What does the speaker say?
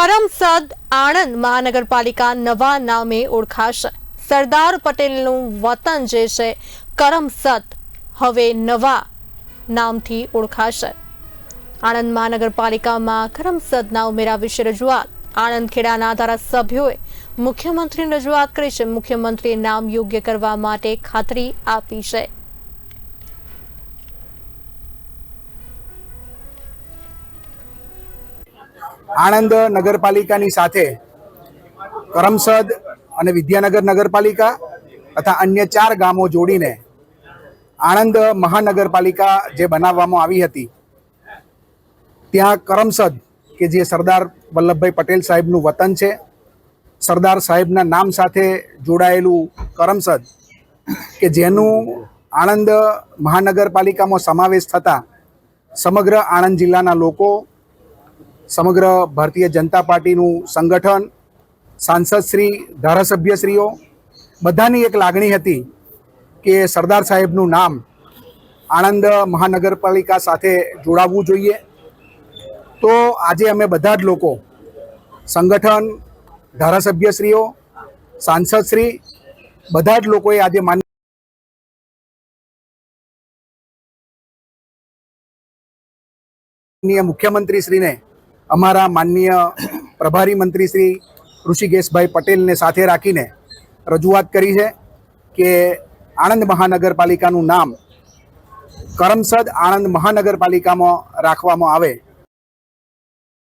કરમસદ આણંદ મહાનગરપાલિકા નવા નામે ઓળખાશે। સરદાર પટેલનું વતન જે છે કરમસદ હવે નવા નામથી ઓળખાશે। આણંદ મહાનગરપાલિકામાં કરમસદના ઉમેરા વિશે રજૂઆત। આણંદ ખેડાના ધારાસભ્યોએ મુખ્યમંત્રીને રજૂઆત કરી છે। મુખ્યમંત્રીએ નામ યોગ્ય કરવા માટે ખાતરી આપી છે। આણંદ નગરપાલિકાની સાથે કરમસદ અને વિદ્યાનગર નગરપાલિકા તથા અન્ય 4 ગામો જોડીને આણંદ મહાનગરપાલિકા જે બનાવવામાં આવી હતી, ત્યાં કરમસદ કે જે સરદાર વલ્લભભાઈ પટેલ સાહેબનું વતન છે, સરદાર સાહેબના નામ સાથે જોડાયેલું કરમસદ કે જેનું આણંદ મહાનગરપાલિકામાં સમાવેશ થતાં સમગ્ર આણંદ જિલ્લાના લોકો, સમગ્ર ભારતીય જનતા પાર્ટીનું સંગઠન, સાંસદશ્રી, ધારાસભ્યશ્રીઓ બધાની એક લાગણી હતી કે સરદાર સાહેબનું નામ આણંદ મહાનગરપાલિકા સાથે જોડાવવું જોઈએ। તો આજે અમે બધા જ લોકો, સંગઠન, ધારાસભ્યશ્રીઓ, સાંસદશ્રી બધા જ લોકોએ આજે માનનીય મુખ્યમંત્રીશ્રીને, અમારા માનનીય પ્રભારી મંત્રી શ્રી ઋષિકેશભાઈ પટેલને સાથે રાખીને રજૂઆત કરી છે કે આણંદ મહાનગરપાલિકાનું નામ કરમસદ આણંદ મહાનગરપાલિકામાં રાખવામાં આવે।